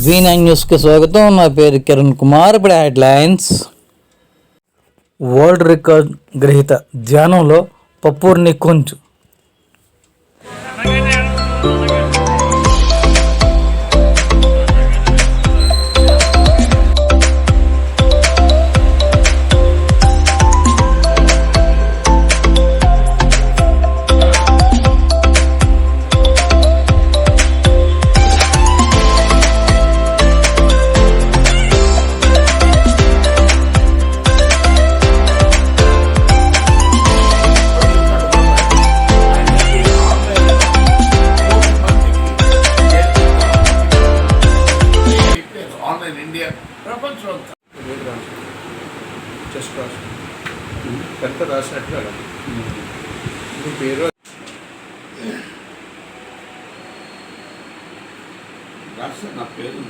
V9 న్యూస్కి స్వాగతం. నా పేరు కిరణ్ కుమార్. ఇప్పుడు హెడ్లైన్స్. వరల్డ్ రికార్డ్ గ్రహీత ధ్యానంలో పప్పూర్ నికుంజ్. పెద్ద రాసినట్టు మీ పేరు రాస్తే నా పేరు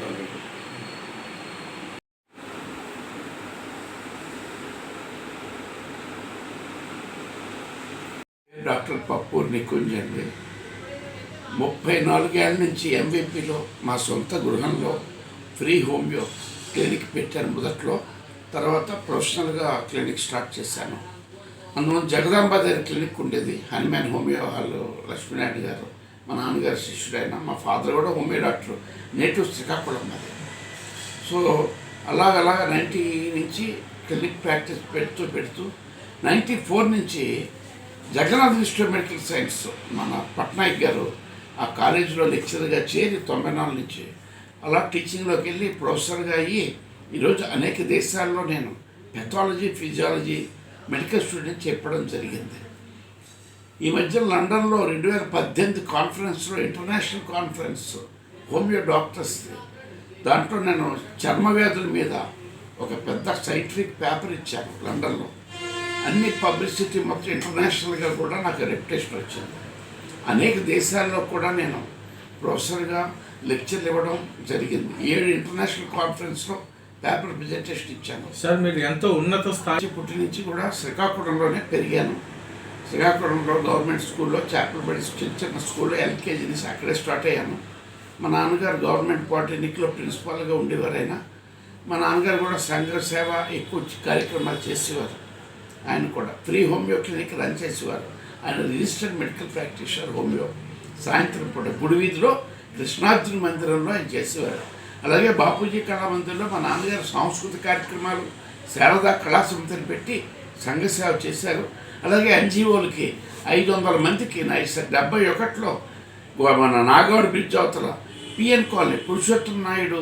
డాక్టర్ పప్పూర్ నికుంజ్ అండి. 34 ఏళ్ళ నుంచి ఎంవిపిలో మా సొంత గృహంలో ఫ్రీ హోమియో క్లినిక్ పెట్టాను మొదట్లో. తర్వాత ప్రొఫెషనల్గా క్లినిక్ స్టార్ట్ చేశాను. అందులో జగదాంబ దగ్గర క్లినిక్ ఉండేది, హనుమాన్ హోమియో హాల్. లక్ష్మీనారాయణ గారు మా నాన్నగారు శిష్యుడైన, మా ఫాదర్ కూడా హోమియో డాక్టర్, నేటివ్ శ్రీకాకుళం అది. సో అలాగ 90 నుంచి క్లినిక్ ప్రాక్టీస్ పెడుతూ 94 నుంచి జగన్నాథ్ ఇన్స్టిట్యూట్ మెడికల్ సైన్స్ మన పట్నాయక్ గారు ఆ కాలేజీలో లెక్చరర్గా చేరి 94 నుంచి అలా టీచింగ్లోకి వెళ్ళి ప్రొఫెసర్గా అయ్యి ఈరోజు అనేక దేశాల్లో నేను పెథాలజీ, ఫిజియాలజీ, మెడికల్ స్టూడెంట్ చెప్పడం జరిగింది. ఈ మధ్య లండన్లో 2018 కాన్ఫరెన్స్లో, ఇంటర్నేషనల్ కాన్ఫరెన్స్ హోమియో డాక్టర్స్, దాంట్లో నేను చర్మ వ్యాధుల మీద ఒక పెద్ద సైంటిఫిక్ పేపర్ ఇచ్చాను లండన్లో. అన్ని పబ్లిసిటీ మొత్తం ఇంటర్నేషనల్గా కూడా నాకు రెప్యుటేషన్ వచ్చింది. అనేక దేశాల్లో కూడా నేను ప్రొఫెసర్గా లెక్చర్లు ఇవ్వడం జరిగింది. 7 ఇంటర్నేషనల్ కాన్ఫరెన్స్లో పేపర్ ప్రజెంటేషన్ ఇచ్చాను. సార్ మీరు ఎంతో ఉన్నత స్థాయి పుట్టి నుంచి కూడా శ్రీకాకుళంలోనే పెరిగాను. శ్రీకాకుళంలో గవర్నమెంట్ స్కూల్లో చేపలబడి చిన్న స్కూల్లో ఎల్కేజీ నుంచి అక్కడే స్టార్ట్ అయ్యాను. మా నాన్నగారు గవర్నమెంట్ పాలిటెక్నిక్లో ప్రిన్సిపాల్గా ఉండేవారైనా. మా నాన్నగారు కూడా సంఘ సేవ ఎక్కువ కార్యక్రమాలు చేసేవారు. ఆయన కూడా ఫ్రీ హోమియో క్లినిక్ రన్ చేసేవారు. ఆయన రిజిస్టర్డ్ మెడికల్ ప్రాక్టీషనర్ హోమియో. సాయంత్రం పూట గుడి వీధిలో కృష్ణార్జున మందిరంలో ఆయన చేసేవారు. అలాగే బాపూజీ కళామందిరంలో మా నాన్నగారు సాంస్కృతిక కార్యక్రమాలు, శారదా కళాసమితిని పెట్టి సంఘ సేవ చేశారు. అలాగే ఎన్జిఓలకి 500 మందికి 1971లో మన నాగవాడ బ్రిడ్జ్ అవతల PN colony, Purushottama Naidu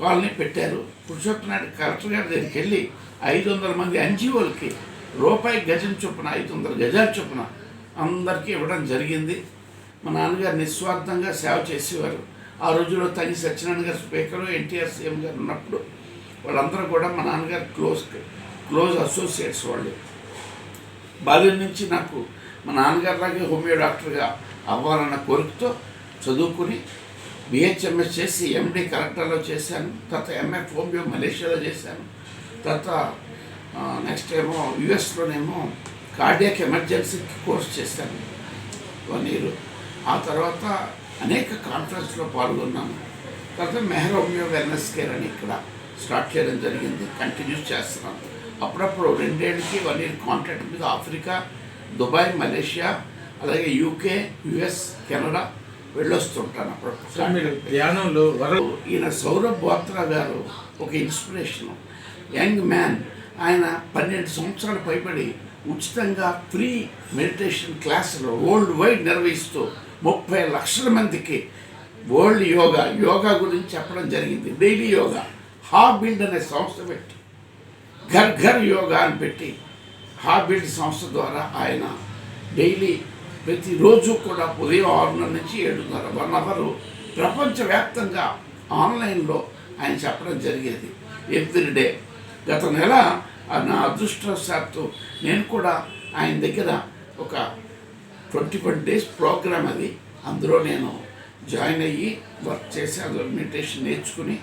colony పెట్టారు. పురుషోత్తమ నాయుడు కలెక్టర్ గారి దగ్గరికి వెళ్ళి 500 మంది ఎన్జిఓలకి రూపాయి గజం చొప్పున 500 గజాల చొప్పున అందరికీ ఇవ్వడం జరిగింది. మా నాన్నగారు నిస్వార్థంగా సేవ చేసేవారు. ఆ రోజుల్లో తని సత్యనారాయణ గారు స్పీకరు, ఎన్టీఆర్ సీఎం గారు ఉన్నప్పుడు వాళ్ళందరూ కూడా మా నాన్నగారు క్లోజ్ అసోసియేట్స్ వాళ్ళు. బాల్యం నుంచి నాకు మా నాన్నగారిలాగే హోమియో డాక్టర్గా అవ్వాలన్న కోరికతో చదువుకుని బిహెచ్ఎంఎస్ చేసి ఎండి కలెక్టర్లో చేశాను. తర్వాత ఎంఎఫ్ హోమియో మలేషియాలో చేశాను. తర్వాత నెక్స్ట్ ఏమో యుఎస్లోనేమో కార్డియాక్ ఎమర్జెన్సీ కోర్స్ చేశాను 1 year. ఆ తర్వాత అనేక కాన్ఫరెన్స్లో పాల్గొన్నాను. తర్వాత మెహర్ హోమియో వెల్నెస్ కేర్ అని ఇక్కడ స్టార్ట్ చేయడం జరిగింది. కంటిన్యూస్ చేస్తున్నాను. అప్పుడప్పుడు 2 ఏళ్ళకి 1 year కాంట్రాక్ట్ మీద ఆఫ్రికా, దుబాయ్, మలేషియా, అలాగే యూకే, యుఎస్, కెనడా వెళ్ళొస్తుంటాను అప్పుడప్పుడు. ఈయన సౌరభ్ బోత్రా గారు ఒక ఇన్స్పిరేషను. Young man. ఆయన 12 సంవత్సరాలు పైబడి ఉచితంగా ఫ్రీ మెడిటేషన్ క్లాసులు వరల్డ్ వైడ్ నిర్వహిస్తూ 30 లక్షల మందికి వరల్డ్ యోగా గురించి చెప్పడం జరిగింది. డైలీ యోగా. హాబిల్డ్ అనే సంస్థ పెట్టి, ఘర్ యోగా అని పెట్టి, హాబిల్డ్ సంస్థ ద్వారా ఆయన డైలీ ప్రతిరోజు కూడా ఉదయం 6:30 నుంచి 7:30 1 hour ప్రపంచవ్యాప్తంగా ఆన్లైన్లో ఆయన చెప్పడం జరిగేది ఎవ్రీడే. గత నెల నా అదృష్టవశాత్తు నేను కూడా ఆయన దగ్గర ఒక 21 days ప్రోగ్రామ్ అది, అందులో నేను జాయిన్ అయ్యి వర్క్ చేసి అందులో మెడిటేషన్ నేర్చుకుని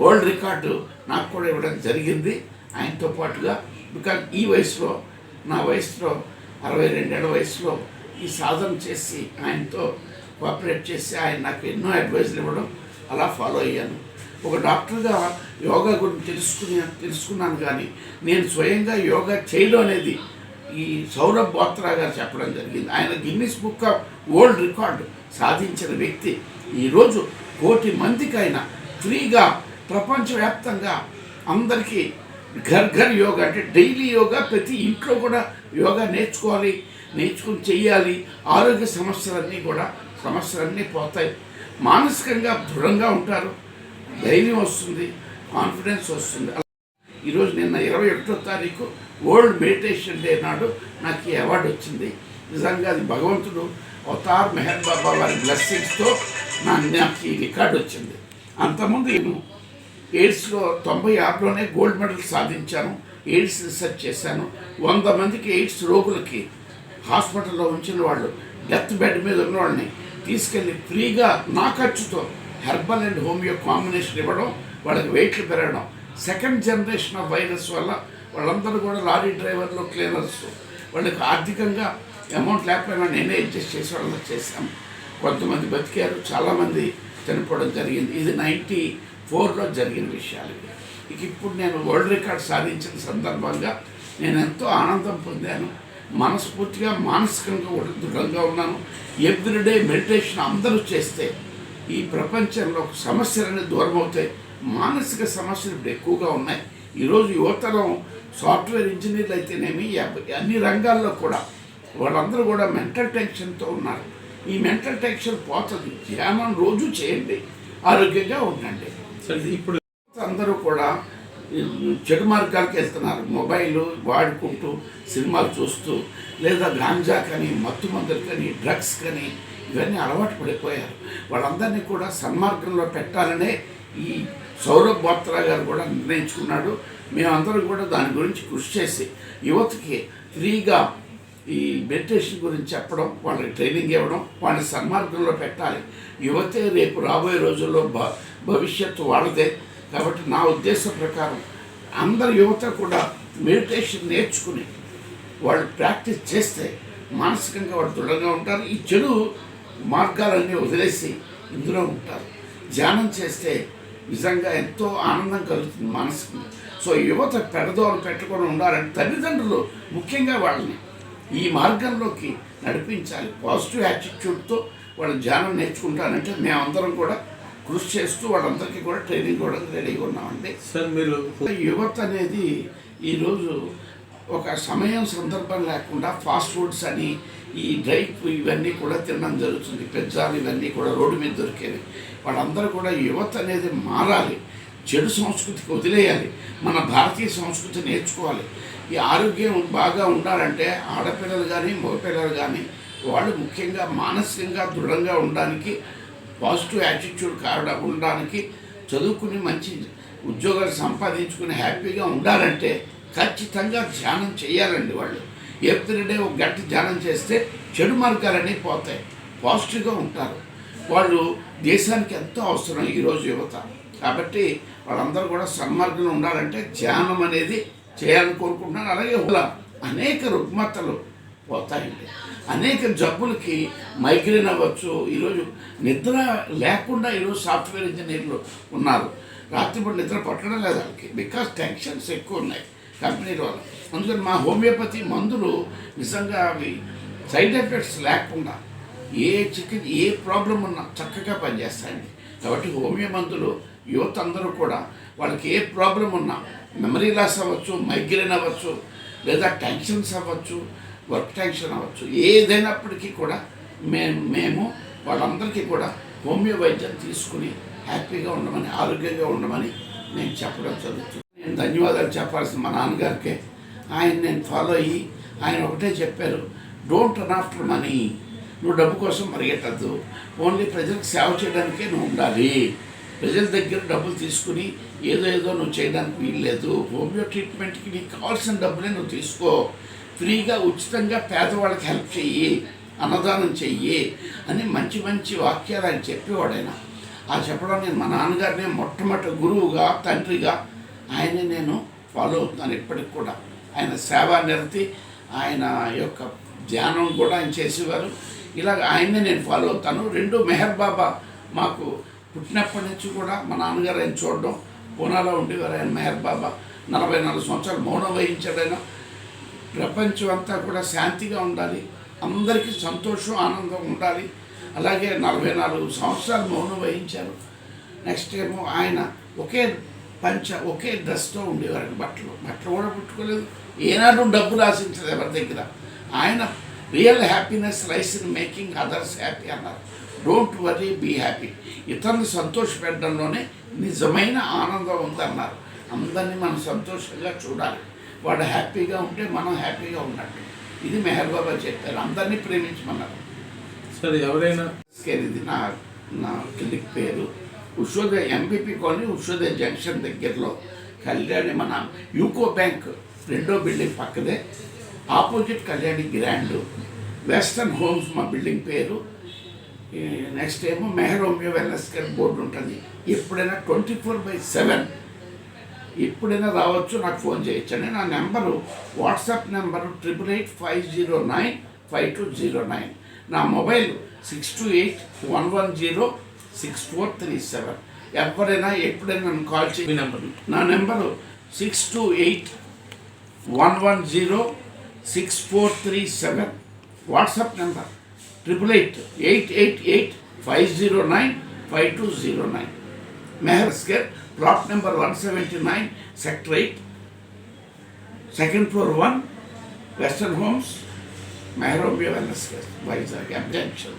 వరల్డ్ రికార్డు నాకు కూడా ఇవ్వడం జరిగింది ఆయనతో పాటుగా. బికాజ్ ఈ వయసులో, నా వయసులో 62 ఏళ్ళ వయసులో ఈ సాధన చేసి ఆయనతో కోఆపరేట్ చేసి ఆయన నాకు ఎన్నో అడ్వైజులు ఇవ్వడం అలా ఫాలో అయ్యాను. ఒక డాక్టర్గా యోగా గురించి తెలుసుకున్నాను, కానీ నేను స్వయంగా యోగా చేయడం అనేది ఈ సౌరభ్ బోత్రా గారు చెప్పడం జరిగింది. ఆయన Guinness book of world record సాధించిన వ్యక్తి. ఈరోజు 1 కోటి మందికి ఆయన ఫ్రీగా ప్రపంచవ్యాప్తంగా అందరికీ ఘర్ యోగా, అంటే డైలీ యోగా, ప్రతి ఇంట్లో కూడా యోగా నేర్చుకుని చెయ్యాలి. ఆరోగ్య సమస్యలన్నీ పోతాయి, మానసికంగా దృఢంగా ఉంటారు, ధైర్యం వస్తుంది, కాన్ఫిడెన్స్ వస్తుంది. ఈరోజు నిన్న 21వ తారీఖు వరల్డ్ మెడిటేషన్ డే నాడు నాకు ఈ అవార్డు వచ్చింది. నిజంగా అది భగవంతుడు అవతార్ మెహర్ బాబా వారి బ్లెస్సింగ్స్తో నాకు ఈ రికార్డు వచ్చింది. అంతకుముందు నేను ఎయిడ్స్లో 96లోనే గోల్డ్ మెడల్ సాధించాను. ఎయిడ్స్ రీసెర్చ్ చేశాను. 100 మందికి ఎయిడ్స్ రోగులకి హాస్పిటల్లో ఉంచిన వాళ్ళు, డెత్ బెడ్ మీద ఉన్న వాళ్ళని తీసుకెళ్ళి ఫ్రీగా నా ఖర్చుతో హెర్బల్ అండ్ హోమియో కాంబినేషన్ ఇవ్వడం, వాళ్ళకి వెయిట్లు పెరగడం. 2nd జనరేషన్ ఆఫ్ వైరస్ వల్ల వాళ్ళందరూ కూడా లారీ డ్రైవర్లు, క్లీనర్స్, వాళ్ళకి ఆర్థికంగా అమౌంట్ లేకపోయినా నేనే అడ్జస్ట్ చేసి వాళ్ళని చేశాను. కొంతమంది బతికారు, చాలామంది చనిపోవడం జరిగింది. ఇది 94లో జరిగిన విషయాలు. ఇప్పుడు నేను వరల్డ్ రికార్డ్ సాధించిన సందర్భంగా నేను ఎంతో ఆనందం పొందాను. మనస్ఫూర్తిగా, మానసికంగా కూడా దృఢంగా ఉన్నాను. ఎవ్రీడే మెడిటేషన్ అందరూ చేస్తే ఈ ప్రపంచంలో సమస్యలన్నీ దూరం అవుతాయి. మానసిక సమస్యలు ఇప్పుడు ఎక్కువగా ఉన్నాయి. ఈరోజు యువతరం సాఫ్ట్వేర్ ఇంజనీర్లు అయితేనేమి, అన్ని రంగాల్లో కూడా వాళ్ళందరూ కూడా మెంటల్ టెన్షన్తో ఉన్నారు. ఈ మెంటల్ టెన్షన్ పోతుంది. ధ్యానం రోజు చేయండి, ఆరోగ్యంగా ఉండండి. ఇప్పుడు అందరూ కూడా చెడు మార్గాలకు వెళ్తున్నారు. మొబైల్ వాడుకుంటూ, సినిమాలు చూస్తూ, లేదా గాంజా కానీ, మత్తు మందులు కానీ, డ్రగ్స్ కానీ, ఇవన్నీ అలవాటు పడిపోయారు. వాళ్ళందరినీ కూడా సన్మార్గంలో పెట్టాలనే ఈ సౌరభ్ బోత్రా గారు కూడా నిర్ణయించుకున్నాడు. మేమందరం కూడా దాని గురించి కృషి చేసి యువతకి ఫ్రీగా ఈ మెడిటేషన్ గురించి చెప్పడం, వాళ్ళకి ట్రైనింగ్ ఇవ్వడం, వాళ్ళని సన్మార్గంలో పెట్టాలి. యువతే రేపు రాబోయే రోజుల్లో భవిష్యత్తు వాళ్ళదే. కాబట్టి నా ఉద్దేశం ప్రకారం అందరు యువత కూడా మెడిటేషన్ నేర్చుకుని వాళ్ళు ప్రాక్టీస్ చేస్తే మానసికంగా వాళ్ళు దృఢంగా ఉంటారు. ఈ చెడు మార్గాలన్నీ వదిలేసి ఇందులో ఉంటారు. ధ్యానం చేస్తే నిజంగా ఎంతో ఆనందం కలుగుతుంది మనసుకు. సో యువత పెడదోలు పెట్టుకొని ఉండాలంటే తల్లిదండ్రులు ముఖ్యంగా వాళ్ళని ఈ మార్గంలోకి నడిపించాలి. పాజిటివ్ యాటిట్యూడ్తో వాళ్ళు ధ్యానం నేర్చుకుంటానంటే మేమందరం కూడా కృషి చేస్తూ వాళ్ళందరికీ కూడా ట్రైనింగ్ కూడా రెడీగా ఉన్నామండి. సార్, మీరు యువత అనేది ఈరోజు ఒక సమయం సందర్భం లేకుండా ఫాస్ట్ ఫుడ్స్ అని, ఈ డ్రైవ్ ఇవన్నీ కూడా తినడం జరుగుతుంది. పిజ్జాలు ఇవన్నీ కూడా రోడ్డు మీద దొరికేవి. వాళ్ళందరూ కూడా యువత అనేది మారాలి. చెడు సంస్కృతికి వదిలేయాలి. మన భారతీయ సంస్కృతి నేర్చుకోవాలి. ఈ ఆరోగ్యం బాగా ఉండాలంటే ఆడపిల్లలు కానీ, మగపిల్లలు కానీ వాళ్ళు ముఖ్యంగా మానసికంగా దృఢంగా ఉండడానికి, పాజిటివ్ యాటిట్యూడ్ ఉండడానికి, చదువుకుని మంచి ఉద్యోగాలు సంపాదించుకుని హ్యాపీగా ఉండాలంటే ఖచ్చితంగా ధ్యానం చేయాలండి. వాళ్ళు ఎవ్రీడే 1 గంట ధ్యానం చేస్తే చెడు మార్గాలన్నీ పోతాయి, పాజిటివ్గా ఉంటారు. వాళ్ళు దేశానికి ఎంతో అవసరం ఈరోజు యువత. కాబట్టి వాళ్ళందరూ కూడా సన్మార్గంలో ఉండాలంటే ధ్యానం అనేది చేయాలని కోరుకుంటున్నాను. అలాగే అనేక రుగ్మతలు పోతాయండి. అనేక జబ్బులకి మైగ్రేన్ అవ్వచ్చు. ఈరోజు నిద్ర లేకుండా ఈరోజు సాఫ్ట్వేర్ ఇంజనీర్లు ఉన్నారు. రాత్రిపూట నిద్ర పట్టడం లేదు వాళ్ళకి, బికాస్ టెన్షన్స్ ఎక్కువ ఉన్నాయి కంపెనీల వల్ల. అందుకని మా హోమియోపతి మందులు నిజంగా అవి సైడ్ ఎఫెక్ట్స్ లేకుండా ఏ ప్రాబ్లం ఉన్నా చక్కగా పనిచేస్తాయండి. కాబట్టి హోమియో మందులు యువత అందరూ కూడా వాళ్ళకి ఏ ప్రాబ్లం ఉన్నా, మెమరీ లాస్ అవ్వచ్చు, మైగ్రేన్ అవ్వచ్చు, లేదా టెన్షన్స్ అవ్వచ్చు, వర్క్ టెన్షన్ అవ్వచ్చు, ఏదైనప్పటికీ కూడా మేము వాళ్ళందరికీ కూడా హోమియో వైద్యం తీసుకుని హ్యాపీగా ఉండమని, ఆరోగ్యంగా ఉండమని నేను చెప్పడం జరుగుతుంది. నేను ధన్యవాదాలు చెప్పాల్సిన మా నాన్నగారికే. ఆయన నేను ఫాలో అయ్యి ఆయన ఒకటే చెప్పారు, డోంట్ రన్ ఆఫ్టర్ మనీ. నువ్వు డబ్బు కోసం పరిగెట్టద్దు, ఓన్లీ ప్రజలకు సేవ చేయడానికే నువ్వు ఉండాలి. ప్రజల దగ్గర డబ్బులు తీసుకుని ఏదో నువ్వు చేయడానికి వీల్లేదు. హోమియో ట్రీట్మెంట్కి నీకు కావాల్సిన డబ్బులే నువ్వు తీసుకో. ఫ్రీగా ఉచితంగా పేదవాళ్ళకి హెల్ప్ చెయ్యి, అన్నదానం చెయ్యి అని మంచి మంచి వాక్యాలు ఆయన చెప్పేవాడైనా. ఆ చెప్పడం నేను మా నాన్నగారిని మొట్టమొదటి గురువుగా తండ్రిగా ఆయనే నేను ఫాలో అవుతున్నాను ఇప్పటికి కూడా. ఆయన సేవా నిరతి, ఆయన యొక్క ధ్యానం కూడా ఆయన చేసేవారు. ఇలాగ ఆయన్నే నేను ఫాలో అవుతాను. రెండు, మెహర్ బాబా మాకు పుట్టినప్పటి నుంచి కూడా మా నాన్నగారు ఆయన చూడడం, పూనాలో ఉండేవారు ఆయన. మెహర్ బాబా 44 సంవత్సరాలు మౌనం వహించాడు ఆయన. ప్రపంచం అంతా కూడా శాంతిగా ఉండాలి, అందరికీ సంతోషం ఆనందం ఉండాలి. అలాగే 44 సంవత్సరాలు మౌనం వహించారు. నెక్స్ట్ ఏమో ఆయన ఒకే ఒకే డ్రెస్తో ఉండేవారు. బట్టలు కూడా పుట్టుకోలేదు, ఏనాడు డబ్బులు ఆశించలేదు ఎవరి దగ్గర. ఆయన real happiness lies in making others happy అన్నారు. Don't worry, be happy. ఇతరుని సంతోషపెట్టడంలోనే నిజమైన ఆనందం ఉందన్నారు. అందరినీ మనం సంతోషంగా చూడాలి, వాడు హ్యాపీగా ఉంటే మనం హ్యాపీగా ఉన్నట్టు. ఇది మెహర్ బాబా చెప్పారు. అందరినీ ప్రేమించమన్నారు. సరే, ఎవరైనా ఇది నా క్లినిక్ పేరు Ushodaya, MBP colony, Ushodaya junction దగ్గరలో, కళ్యాణి మన యూకో బ్యాంక్ 2వ బిల్డింగ్ పక్కదే, opposite Kalyani grand, western homes మా బిల్డింగ్ పేరు. నెక్స్ట్ ఏమో Mehar homeo wellness care board ఉంటుంది. ఎప్పుడైనా 24/7 ఎప్పుడైనా రావచ్చు, నాకు ఫోన్ చేయొచ్చండి. నా నెంబరు, వాట్సాప్ నెంబరు 8885055209. నా మొబైల్ 6281106437. ఎవరైనా ఎప్పుడైనా నన్ను కాల్ చేయ. నా number 6281106437. WhatsApp number 8885095209. Meher square, plot number 179, sector 8, second floor 1, western homes, Meher homeo wellness care, Vizag junction.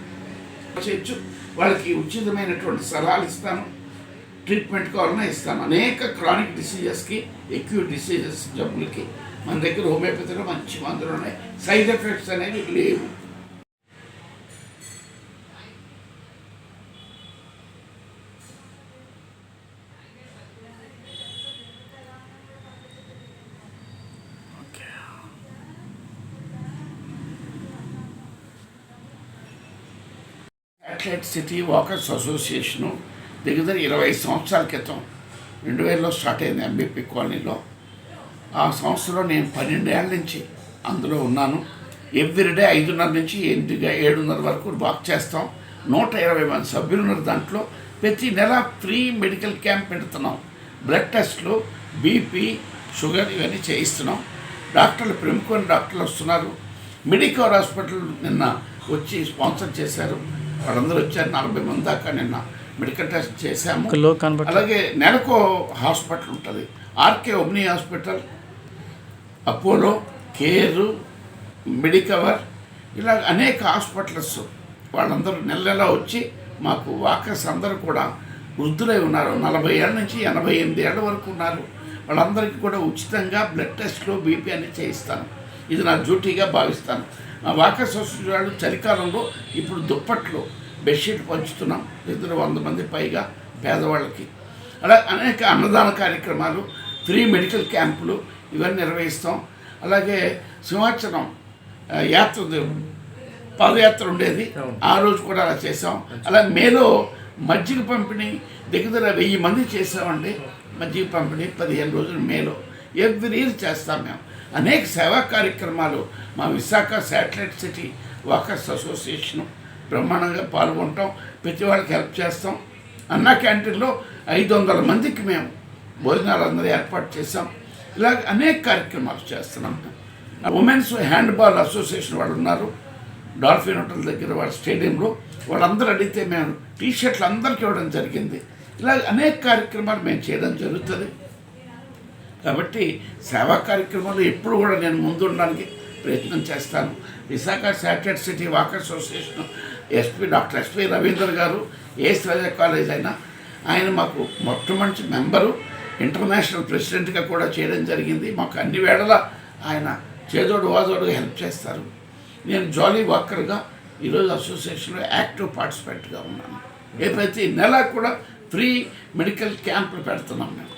చేయొచ్చు. వాళ్ళకి ఉచితమైనటువంటి సలహాలు ఇస్తాను, ట్రీట్మెంట్ కావాలన్నా ఇస్తాను. అనేక క్రానిక్ డిసీజెస్కి, ఎక్యూట్ డిసీజెస్ జబ్బులకి మన దగ్గర హోమియోపతిలో మంచి మందులు ఉన్నాయి. సైడ్ ఎఫెక్ట్స్ అనేవి లేవు. శాటిలైట్ సిటీ వాకర్స్ అసోసియేషను దగ్గర 20 సంవత్సరాల క్రితం 2000లో స్టార్ట్ అయింది ఎంబీపీ కాలనీలో. ఆ సంస్థలో నేను 12 ఏళ్ళ నుంచి అందులో ఉన్నాను. ఎవ్రీడే 5:30 నుంచి 7:30 వరకు వాక్ చేస్తాం. 120 మంది సభ్యులు ఉన్నారు దాంట్లో. ప్రతి నెల ఫ్రీ మెడికల్ క్యాంప్ పెడుతున్నాం. బ్లడ్ టెస్ట్లు, బీపీ, షుగర్ ఇవన్నీ చేయిస్తున్నాం. డాక్టర్లు, ప్రముఖమైన డాక్టర్లు వస్తున్నారు. మెడికవర్ హాస్పిటల్ నిన్న వచ్చి స్పాన్సర్ చేశారు. వాళ్ళందరూ వచ్చారు. 40 మంది దాకా నిన్న మెడికల్ టెస్ట్ చేశాము. అలాగే నెలకో హాస్పిటల్ ఉంటుంది. RK Omni hospital, Apollo, care, Medicover, ఇలా అనేక హాస్పిటల్స్. వాళ్ళందరూ నెల వచ్చి మాకు వాకర్స్ అందరూ కూడా వృద్ధులై ఉన్నారు. 40 ఏళ్ళ నుంచి 88 ఏళ్ళ వరకు ఉన్నారు. వాళ్ళందరికీ కూడా ఉచితంగా బ్లడ్ టెస్ట్లు, బీపీ అన్ని చేయిస్తాను. ఇది నా డ్యూటీగా భావిస్తాను. మా వాకర్స్ అసోసియేషన్ వాళ్ళు చలికాలంలో ఇప్పుడు దుప్పట్లు, బెడ్షీట్ పంచుతున్నాం. 100 మంది పైగా పేదవాళ్ళకి. అలా అనేక అన్నదాన కార్యక్రమాలు, ఫ్రీ మెడికల్ క్యాంపులు ఇవన్నీ నిర్వహిస్తాం. అలాగే సింహాచలం పాదయాత్ర ఉండేది, ఆ రోజు కూడా అలా చేసాం. అలా మేలో మజ్జిగ పంపిణీ దగ్గర 1000 మంది చేసామండి. మజ్జిగ పంపిణీ 15 రోజులు మేలో ఎవ్రీ ఇయర్ చేస్తాం మేము. అనేక సేవా కార్యక్రమాలు మా Visakha satellite city walkers association బ్రహ్మాండంగా పాల్గొంటాం. ప్రతి వాళ్ళకి హెల్ప్ చేస్తాం. అన్నా క్యాంటీన్లో 500 మందికి మేము భోజనాలు అందరూ ఏర్పాటు చేసాం. ఇలాగ అనేక కార్యక్రమాలు చేస్తున్నాం. ఉమెన్స్ హ్యాండ్బాల్ అసోసియేషన్ వాళ్ళు ఉన్నారు డాల్ఫిన్ హోటల్ దగ్గర, వాళ్ళ స్టేడియంలో. వాళ్ళందరూ అడిగితే మేము టీషర్ట్లు అందరికీ ఇవ్వడం జరిగింది. ఇలా అనేక కార్యక్రమాలు మేము చేయడం జరుగుతుంది. కాబట్టి సేవా కార్యక్రమాలు ఎప్పుడు కూడా నేను ముందుండడానికి ప్రయత్నం చేస్తాను. Visakha satellite city walkers association doctor SP Ravinder గారు, ఏఎస్ రాజా కాలేజ్ అయినా ఆయన మాకు మొట్టమొదటి మెంబరు, ఇంటర్నేషనల్ ప్రెసిడెంట్గా కూడా చేయడం జరిగింది. మాకు అన్ని వేళలా ఆయన చేదోడు వాదోడుగా హెల్ప్ చేస్తారు. నేను జాలీ వాకర్గా ఈరోజు అసోసియేషన్లో యాక్టివ్ పార్టిసిపెంట్గా ఉన్నాను. ప్రతి నెల కూడా ఫ్రీ మెడికల్ క్యాంపులు పెడుతున్నాం మేము.